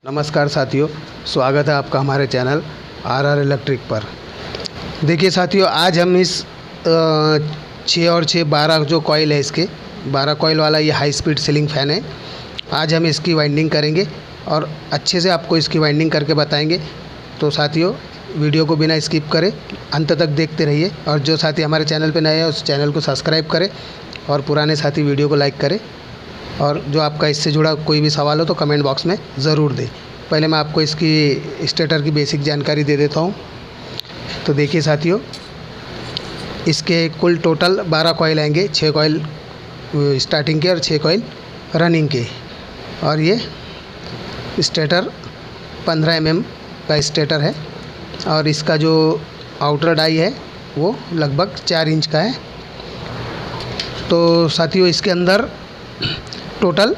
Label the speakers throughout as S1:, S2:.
S1: नमस्कार साथियों, स्वागत है आपका हमारे चैनल आर इलेक्ट्रिक पर। देखिए साथियों, आज हम इस 6 और 6 12 जो कॉइल है, इसके 12 कॉइल वाला ये हाई स्पीड सीलिंग फ़ैन है। आज हम इसकी वाइंडिंग करेंगे और अच्छे से आपको इसकी वाइंडिंग करके बताएंगे। तो साथियों, वीडियो को बिना स्किप करें अंत तक देखते रहिए, और जो साथी हमारे चैनल पर नए हैं उस चैनल को सब्सक्राइब करें और पुराने साथी वीडियो को लाइक करें। और जो आपका इससे जुड़ा कोई भी सवाल हो तो कमेंट बॉक्स में ज़रूर दें। पहले मैं आपको इसकी स्टेटर की बेसिक जानकारी दे देता हूँ। तो देखिए साथियों, इसके कुल टोटल 12 कॉइल आएंगे, 6 कॉइल स्टार्टिंग के और 6 कॉइल रनिंग के। और ये स्टेटर 15 mm का स्टेटर है, और इसका जो आउटर डाई है वो लगभग 4 इंच का है। तो साथियों, इसके अंदर टोटल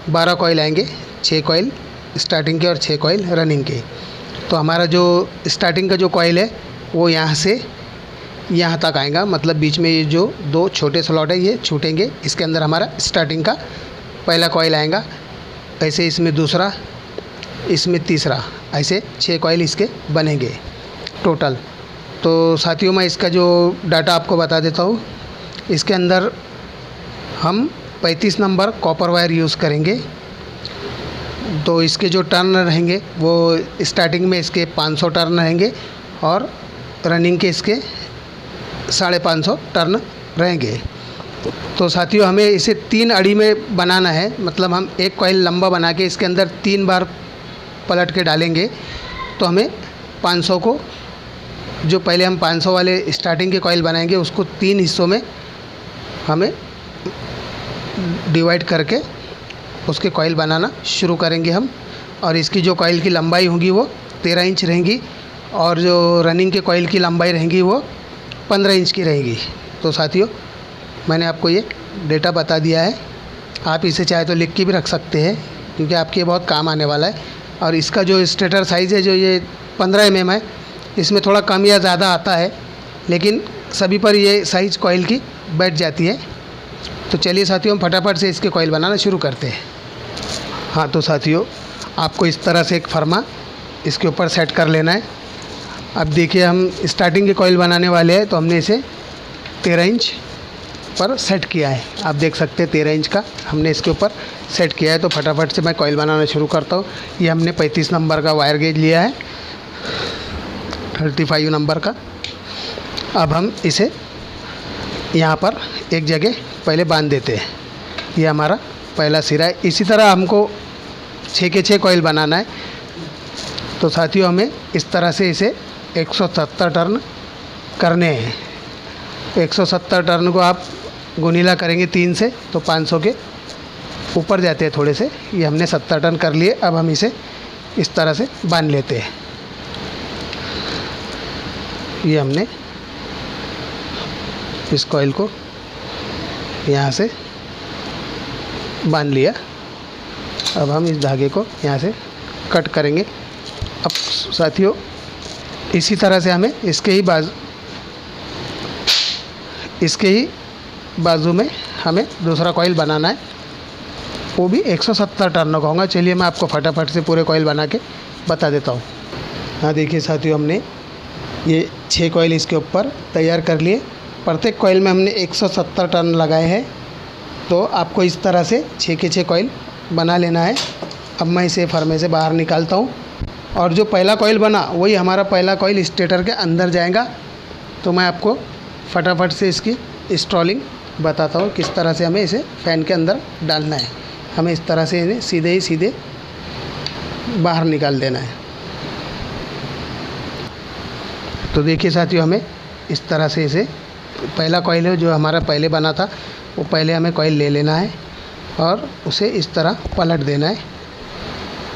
S1: 12 कॉइल आएंगे, 6 कॉइल स्टार्टिंग के और 6 कॉइल रनिंग के। तो हमारा जो स्टार्टिंग का जो कॉइल है वो यहाँ से यहाँ तक आएगा, मतलब बीच में ये जो 2 छोटे स्लॉट है ये छूटेंगे। इसके अंदर हमारा स्टार्टिंग का पहला कॉइल आएगा, ऐसे इसमें दूसरा, इसमें तीसरा, ऐसे 6 कॉइल इसके बनेंगे टोटल। तो साथियों, मैं इसका जो डाटा आपको बता देता हूँ। इसके अंदर हम 35 नंबर कॉपर वायर यूज़ करेंगे। तो इसके जो टर्न रहेंगे वो स्टार्टिंग में इसके 500 टर्न रहेंगे और रनिंग के इसके 550 टर्न रहेंगे। तो साथियों, हमें इसे 3 अड़ी में बनाना है, मतलब हम एक कॉइल लंबा बना के इसके अंदर 3 बार पलट के डालेंगे। तो हमें 500 को, जो पहले हम 500 वाले स्टार्टिंग के कॉइल बनाएंगे उसको 3 हिस्सों में हमें डिवाइड करके उसके कॉइल बनाना शुरू करेंगे हम। और इसकी जो कॉइल की लंबाई होगी वो 13 इंच रहेंगी, और जो रनिंग के कॉइल की लंबाई रहेंगी वो 15 इंच की रहेगी। तो साथियों, मैंने आपको ये डेटा बता दिया है। आप इसे चाहे तो लिख के भी रख सकते हैं, क्योंकि आपके ये बहुत काम आने वाला है। और इसका जो स्टेटर साइज़ है, जो ये 15 mm है, इसमें थोड़ा कम या ज़्यादा आता है, लेकिन सभी पर ये साइज़ कॉइल की बैठ जाती है। तो चलिए साथियों, हम फटाफट से इसके कॉइल बनाना शुरू करते हैं। हाँ, तो साथियों, आपको इस तरह से एक फर्मा इसके ऊपर सेट कर लेना है। अब देखिए, हम स्टार्टिंग के कॉइल बनाने वाले हैं, तो हमने इसे 13 इंच पर सेट किया है। आप देख सकते हैं 13 इंच का हमने इसके ऊपर सेट किया है। तो फटाफट से मैं कॉइल बनाना शुरू करता हूँ। ये हमने 35 नंबर का वायर गेज लिया है, 35 नंबर का। अब हम इसे यहाँ पर एक जगह पहले बांध देते हैं। ये हमारा पहला सिरा है। इसी तरह हमको 6 के 6 कॉइल बनाना है। तो साथियों, हमें इस तरह से इसे 170 टर्न करने हैं। 170 टर्न को आप गुनीला करेंगे 3 से तो 500 के ऊपर जाते हैं थोड़े से। ये हमने 70 टर्न कर लिए। अब हम इसे इस तरह से बांध लेते हैं। ये हमने इस कॉइल को यहाँ से बांध लिया। अब हम इस धागे को यहाँ से कट करेंगे। अब साथियों, इसी तरह से हमें इसके ही बाजू में हमें दूसरा कॉइल बनाना है, वो भी 170 टर्न का होगा। चलिए मैं आपको फटाफट से पूरे कॉइल बना के बता देता हूँ। हाँ, देखिए साथियों, हमने ये 6 कॉइल इसके ऊपर तैयार कर लिए। प्रत्येक कॉइल में हमने 170 टर्न लगाए हैं। तो आपको इस तरह से 6 के 6 कॉइल बना लेना है। अब मैं इसे फर्मे से बाहर निकालता हूँ, और जो पहला कॉइल बना वही हमारा पहला कॉइल स्टेटर के अंदर जाएगा। तो मैं आपको फटाफट से इसकी इंस्टॉलिंग बताता हूँ, किस तरह से हमें इसे फ़ैन के अंदर डालना है। हमें इस तरह से इन्हें सीधे बाहर निकाल देना है। तो देखिए साथियों, हमें इस तरह से इसे, पहला कॉइल है जो हमारा पहले बना था, वो पहले हमें कॉइल ले लेना है और उसे इस तरह पलट देना है।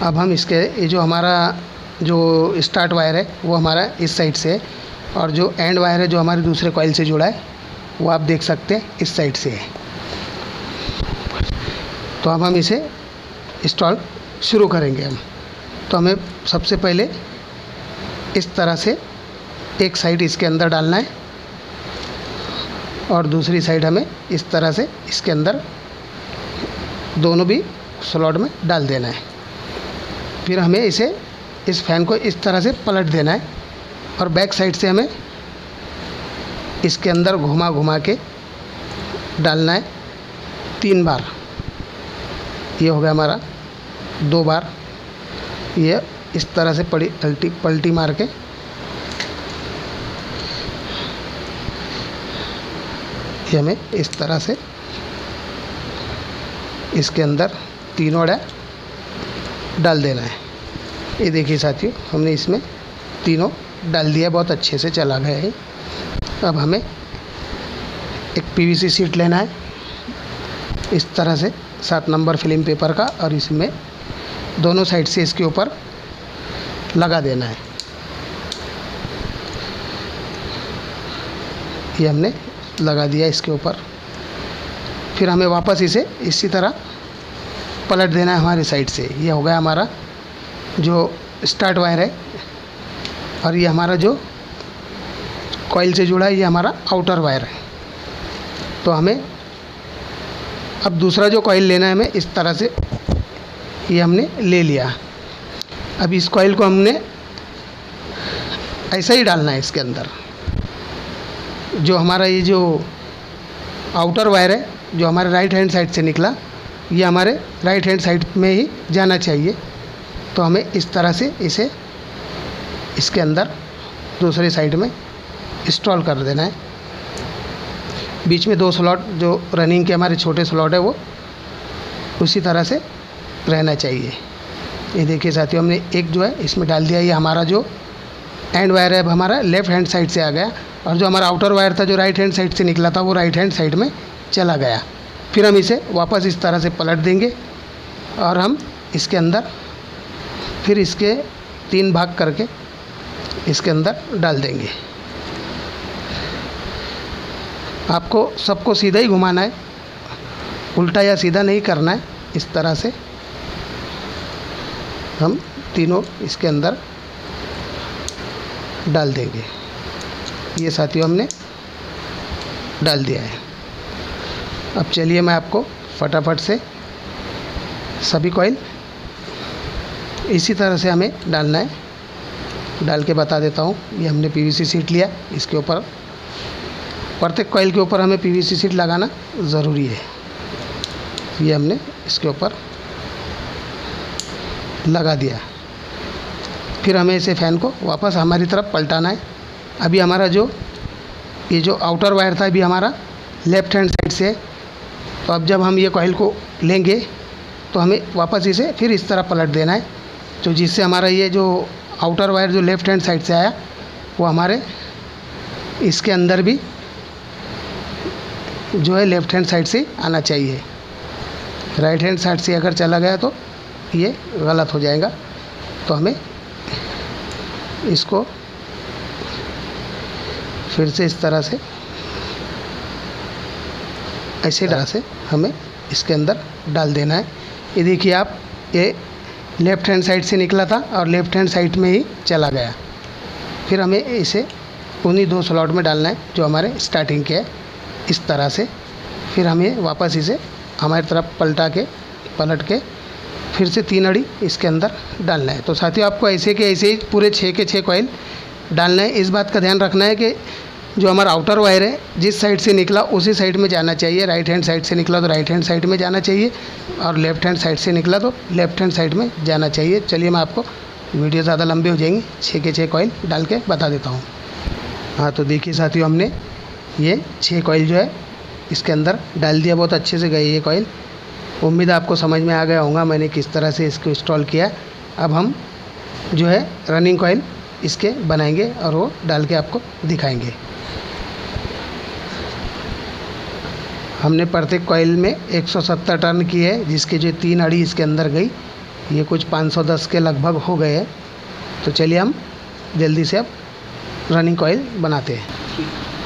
S1: अब हम इसके, ये जो हमारा जो स्टार्ट वायर है वो हमारा इस साइड से है, और जो एंड वायर है जो हमारे दूसरे कॉइल से जुड़ा है वो आप देख सकते हैं इस साइड से है। तो अब हम इसे इंस्टॉल शुरू करेंगे हम। तो हमें सबसे पहले इस तरह से एक साइड इसके अंदर डालना है, और दूसरी साइड हमें इस तरह से इसके अंदर दोनों भी स्लॉट में डाल देना है। फिर हमें इस फैन को इस तरह से पलट देना है और बैक साइड से हमें इसके अंदर घुमा घुमा के डालना है 3 बार। ये हो गया हमारा 2 बार। ये इस तरह से पलटी मार के ये हमें इस तरह से इसके अंदर तीनों अड़ा डाल देना है। ये देखिए साथियों, हमने इसमें तीनों डाल दिया, बहुत अच्छे से चला गया है। अब हमें एक पीवीसी शीट लेना है इस तरह से 7 नंबर फिल्म पेपर का, और इसमें दोनों साइड से इसके ऊपर लगा देना है। ये हमने लगा दिया इसके ऊपर। फिर हमें वापस इसे इसी तरह पलट देना है हमारी साइड से। ये हो गया हमारा जो स्टार्ट वायर है, और ये हमारा जो कॉइल से जुड़ा है ये हमारा आउटर वायर है। तो हमें अब दूसरा जो कॉइल लेना है हमें इस तरह से, ये हमने ले लिया। अब इस कॉइल को हमने ऐसा ही डालना है इसके अंदर। जो हमारा ये जो आउटर वायर है जो हमारे राइट हैंड साइड से निकला, ये हमारे राइट हैंड साइड में ही जाना चाहिए। तो हमें इस तरह से इसे इसके अंदर दूसरी साइड में इंस्टॉल कर देना है। बीच में 2 स्लॉट जो रनिंग के हमारे छोटे स्लॉट है वो उसी तरह से रहना चाहिए। ये देखिए साथियों, हमने एक जो है इसमें डाल दिया। ये हमारा जो एंड वायर है अब हमारा लेफ़्ट हैंड साइड से आ गया, और जो हमारा आउटर वायर था जो राइट हैंड साइड से निकला था वो राइट हैंड साइड में चला गया। फिर हम इसे वापस इस तरह से पलट देंगे और हम इसके अंदर फिर इसके 3 भाग करके इसके अंदर डाल देंगे। आपको सबको सीधा ही घुमाना है, उल्टा या सीधा नहीं करना है। इस तरह से हम तीनों इसके अंदर डाल देंगे। ये साथियों हमने डाल दिया है। अब चलिए मैं आपको फटाफट से सभी कॉइल इसी तरह से हमें डालना है, डाल के बता देता हूँ। ये हमने पीवीसी शीट लिया, इसके ऊपर प्रत्येक कॉइल के ऊपर हमें पीवीसी शीट लगाना ज़रूरी है। ये हमने इसके ऊपर लगा दिया। फिर हमें इसे फ़ैन को वापस हमारी तरफ पलटाना है। अभी हमारा ये जो आउटर वायर था अभी हमारा लेफ़्ट हैंड साइड से है। तो अब जब हम ये कॉइल को लेंगे तो हमें वापस इसे फिर इस तरह पलट देना है, तो जिससे हमारा ये जो आउटर वायर जो लेफ़्ट हैंड साइड से आया वो हमारे इसके अंदर भी जो है लेफ़्ट हैंड साइड से आना चाहिए। राइट हैंड साइड से अगर चला गया तो ये गलत हो जाएगा। तो हमें इसको फिर से इस तरह से ऐसे तरह से हमें इसके अंदर डाल देना है। ये देखिए आप, ये लेफ़्ट हैंड साइड से निकला था और लेफ़्ट हैंड साइड में ही चला गया। फिर हमें इसे उन्हीं 2 स्लॉट में डालना है जो हमारे स्टार्टिंग के है, इस तरह से। फिर हमें वापस इसे हमारी तरफ पलट के फिर से 3 अड़ी इसके अंदर डालना है। तो साथियों आपको ऐसे के ऐसे ही पूरे 6 के 6 कॉइल डालना है। इस बात का ध्यान रखना है कि जो हमारा आउटर वायर है जिस साइड से निकला उसी साइड में जाना चाहिए। राइट हैंड साइड से निकला तो राइट हैंड साइड में जाना चाहिए, और लेफ़्ट हैंड साइड से निकला तो लेफ़्ट हैंड साइड में जाना चाहिए। चलिए मैं आपको, वीडियो ज़्यादा लंबी हो जाएंगी, 6 के 6 कॉइल डाल के बता देता हूँ। हाँ तो देखिए साथियों, हमने ये 6 कॉइल जो है इसके अंदर डाल दिया। बहुत अच्छे से गए ये कॉइल। उम्मीद है आपको समझ में आ गया होगा मैंने किस तरह से इसको इंस्टॉल किया। अब हम जो है रनिंग कॉइल इसके बनाएंगे और वो डाल के आपको दिखाएंगे। हमने प्रत्येक कॉइल में 170 टर्न की है, जिसके जो 3 अड़ी इसके अंदर गई। ये कुछ 510 के लगभग हो गए हैं। तो चलिए हम जल्दी से अब रनिंग कॉइल बनाते हैं।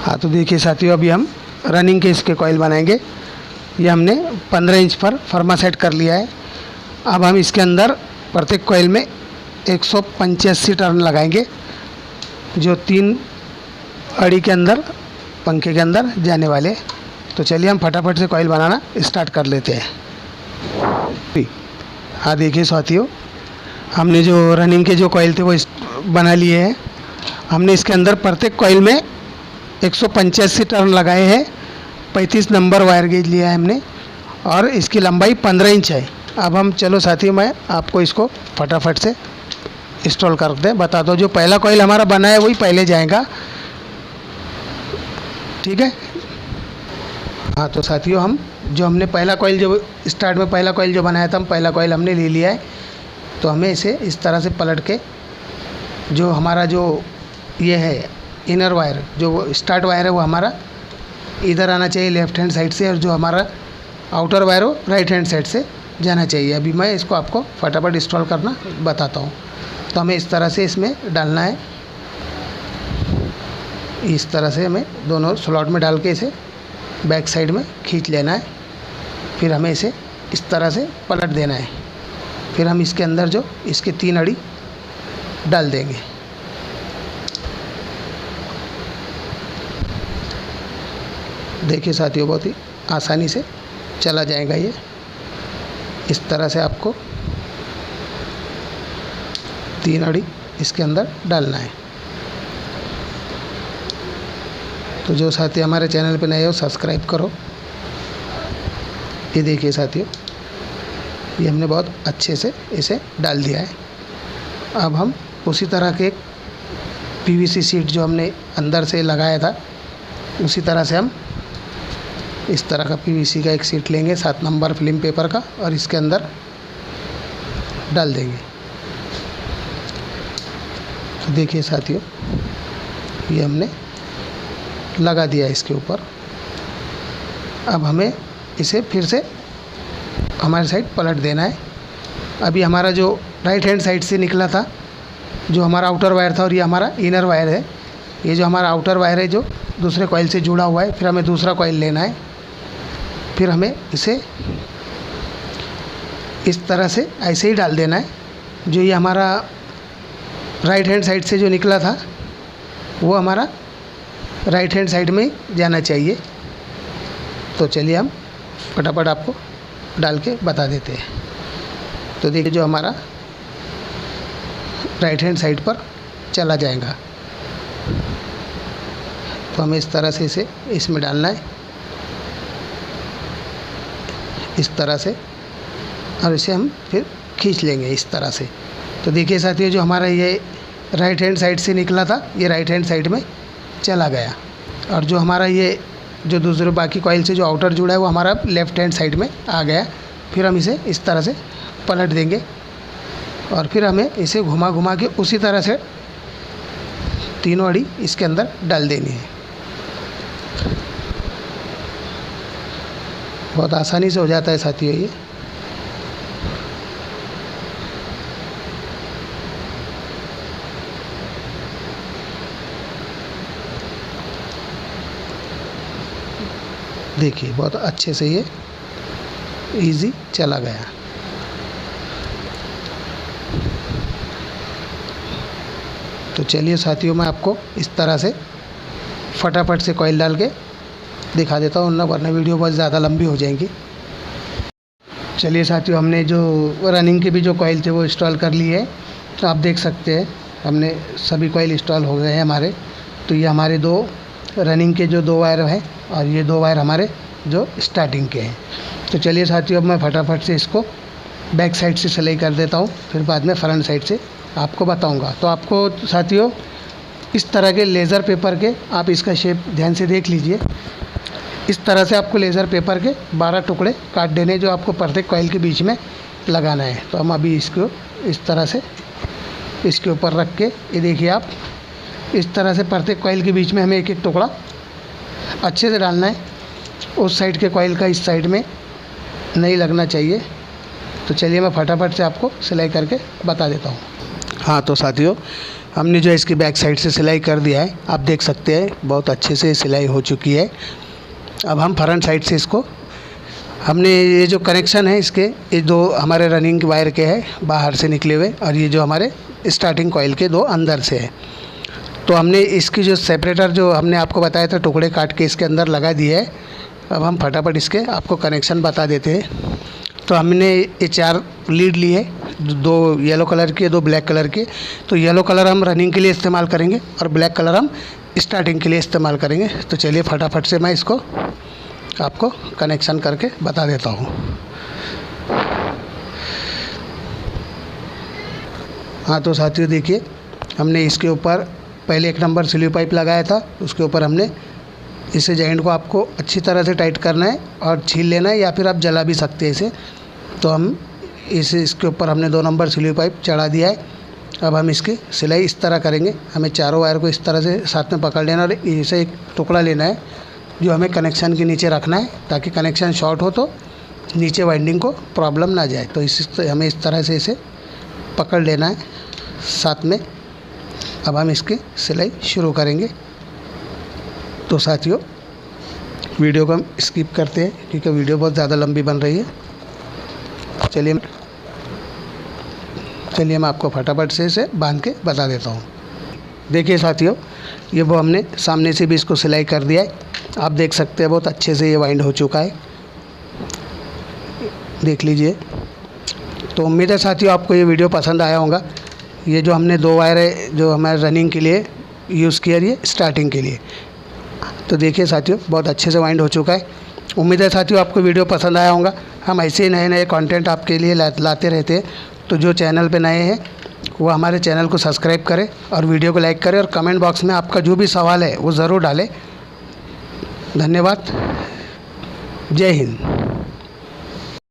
S1: हाँ तो देखिए साथियों, अभी हम रनिंग के इसके कॉइल बनाएंगे। ये हमने 15 इंच पर फर्मा सेट कर लिया है। अब हम इसके अंदर प्रत्येक कॉइल में 185 टर्न लगाएंगे, जो 3 अड़ी के अंदर पंखे के अंदर जाने वाले। तो चलिए हम फटाफट से कॉइल बनाना स्टार्ट कर लेते हैं। हाँ देखिए साथियों, हमने जो रनिंग के जो कॉइल थे वो बना लिए हैं। हमने इसके अंदर प्रत्येक कॉइल में 185 टर्न लगाए हैं। 35 नंबर वायर गेज लिया है हमने और इसकी लंबाई 15 इंच है। अब हम चलो साथियों, मैं आपको इसको फटाफट से इंस्टॉल कर दें, बता दो। जो पहला कॉइल हमारा बना है वही पहले जाएगा, ठीक है। हाँ तो साथियों, हमने पहला कॉइल जो स्टार्ट में पहला कॉइल जो बनाया था, हम पहला कॉइल हमने ले लिया है। तो हमें इसे इस तरह से पलट के जो हमारा जो ये है इनर वायर, जो स्टार्ट वायर है वो हमारा इधर आना चाहिए लेफ़्ट हैंड साइड से, और जो हमारा आउटर वायर हो राइट हैंड साइड से जाना चाहिए। अभी मैं इसको आपको फटाफट इंस्टॉल करना बताता हूँ। तो हमें इस तरह से इसमें डालना है, इस तरह से हमें दोनों स्लॉट में डाल के इसे बैक साइड में खींच लेना है। फिर हमें इसे इस तरह से पलट देना है। फिर हम इसके अंदर जो इसके 3 अड़ी डाल देंगे। देखिए साथियों, बहुत ही आसानी से चला जाएगा ये। इस तरह से आपको 3 अड़ी इसके अंदर डालना है। तो जो साथी हमारे चैनल पे नए हो सब्सक्राइब करो। ये देखिए साथियों, ये हमने बहुत अच्छे से इसे डाल दिया है। अब हम उसी तरह के पीवीसी शीट जो हमने अंदर से लगाया था, उसी तरह से हम इस तरह का पीवीसी का एक शीट लेंगे 7 नंबर फिल्म पेपर का, और इसके अंदर डाल देंगे। तो देखिए साथियों, ये हमने लगा दिया इसके ऊपर। अब हमें इसे फिर से हमारे साइड पलट देना है। अभी हमारा जो राइट हैंड साइड से निकला था, जो हमारा आउटर वायर था, और ये हमारा इनर वायर है। ये जो हमारा आउटर वायर है जो दूसरे कॉइल से जुड़ा हुआ है, फिर हमें दूसरा कॉइल लेना है। फिर हमें इसे इस तरह से ऐसे ही डाल देना है। जो ये हमारा राइट हैंड साइड से जो निकला था वो हमारा राइट हैंड साइड में जाना चाहिए। तो चलिए हम फटाफट आपको डाल के बता देते हैं। तो देखिए, जो हमारा राइट हैंड साइड पर चला जाएगा, तो हमें इस तरह से इसे इसमें डालना है, इस तरह से, और इसे हम फिर खींच लेंगे इस तरह से। तो देखिए साथियों, जो हमारा ये राइट हैंड साइड से निकला था, ये राइट हैंड साइड में चला गया, और जो हमारा ये जो दूसरे बाकी कॉइल से जो आउटर जुड़ा है वो हमारा लेफ़्ट हैंड साइड में आ गया। फिर हम इसे इस तरह से पलट देंगे, और फिर हमें इसे घुमा घुमा के उसी तरह से 3 अड़ी इसके अंदर डाल देनी है। बहुत आसानी से हो जाता है साथियों ये। देखिए, बहुत अच्छे से ये इजी चला गया। तो चलिए साथियों, मैं आपको इस तरह से फटाफट से कॉइल डाल के दिखा देता हूँ, वरना वीडियो बहुत ज़्यादा लंबी हो जाएंगी। चलिए साथियों, हमने जो रनिंग के भी जो कॉइल थे वो इंस्टॉल कर लिए हैं। तो आप देख सकते हैं हमने सभी कॉइल इंस्टॉल हो गए हैं हमारे। तो ये हमारे 2 रनिंग के जो 2 वायर हैं, और ये 2 वायर हमारे जो स्टार्टिंग के हैं। तो चलिए साथियों, अब मैं फटाफट से इसको बैक साइड से सिलाई कर देता हूँ, फिर बाद में फ्रंट साइड से आपको बताऊँगा। तो आपको साथियों इस तरह के लेज़र पेपर के, आप इसका शेप ध्यान से देख लीजिए। इस तरह से आपको लेज़र पेपर के 12 टुकड़े काट देने, जो आपको प्रत्येक कॉइल के बीच में लगाना है। तो हम अभी इसको इस तरह से इसके ऊपर रख के, ये देखिए आप, इस तरह से प्रत्येक कॉइल के बीच में हमें एक टुकड़ा अच्छे से डालना है। उस साइड के कॉइल का इस साइड में नहीं लगना चाहिए। तो चलिए मैं फटाफट से आपको सिलाई करके बता देता हूँ। हाँ तो साथियों, हमने जो इसकी बैक साइड से सिलाई कर दिया है, आप देख सकते हैं बहुत अच्छे से सिलाई हो चुकी है। अब हम फ्रंट साइड से इसको, हमने ये जो कनेक्शन है इसके, ये 2 हमारे रनिंग वायर के हैं बाहर से निकले हुए, और ये जो हमारे स्टार्टिंग कॉइल के 2 अंदर से है। तो हमने इसकी जो सेपरेटर जो हमने आपको बताया था, टुकड़े काट के इसके अंदर लगा दिए है। अब हम फटाफट इसके आपको कनेक्शन बता देते हैं। तो हमने ये 4 लीड ली है, दो येलो कलर की, दो ब्लैक कलर की। तो येलो कलर हम रनिंग के लिए इस्तेमाल करेंगे और ब्लैक कलर हम स्टार्टिंग के लिए इस्तेमाल करेंगे। तो चलिए फटाफट से मैं इसको आपको कनेक्शन करके बता देता हूँ। हाँ तो साथियों देखिए, हमने इसके ऊपर पहले 1 नंबर स्लीव पाइप लगाया था, उसके ऊपर हमने इसे जॉइंट को आपको अच्छी तरह से टाइट करना है और छील लेना है, या फिर आप जला भी सकते हैं इसे। तो हम इसके ऊपर हमने 2 नंबर स्लीव पाइप चढ़ा दिया है। अब हम इसकी सिलाई इस तरह करेंगे। हमें चारों वायर को इस तरह से साथ में पकड़ लेना और इसे एक टुकड़ा लेना है जो हमें कनेक्शन के नीचे रखना है, ताकि कनेक्शन शॉर्ट हो तो नीचे वाइंडिंग को प्रॉब्लम ना जाए। तो हमें इस तरह से इसे पकड़ लेना है साथ में। अब हम इसकी सिलाई शुरू करेंगे। तो साथियों वीडियो को हम स्किप करते हैं क्योंकि वीडियो बहुत ज़्यादा लंबी बन रही है। चलिए मैं आपको फटाफट से इसे बांध के बता देता हूँ। देखिए साथियों, ये वो हमने सामने से भी इसको सिलाई कर दिया है। आप देख सकते हैं बहुत अच्छे से ये वाइंड हो चुका है, देख लीजिए। तो उम्मीद है साथियों आपको ये वीडियो पसंद आया होगा। ये जो हमने 2 वायर है जो हमारे रनिंग के लिए यूज़ किया, ये स्टार्टिंग के लिए। तो देखिए साथियों बहुत अच्छे से वाइंड हो चुका है। उम्मीद है साथियों आपको वीडियो पसंद आया होगा। हम ऐसे ही नए कंटेंट आपके लिए लाते रहते हैं। तो जो चैनल पे नए हैं वो हमारे चैनल को सब्सक्राइब करें और वीडियो को लाइक करें और कमेंट बॉक्स में आपका जो भी सवाल है वो ज़रूर डालें। धन्यवाद। जय हिंद।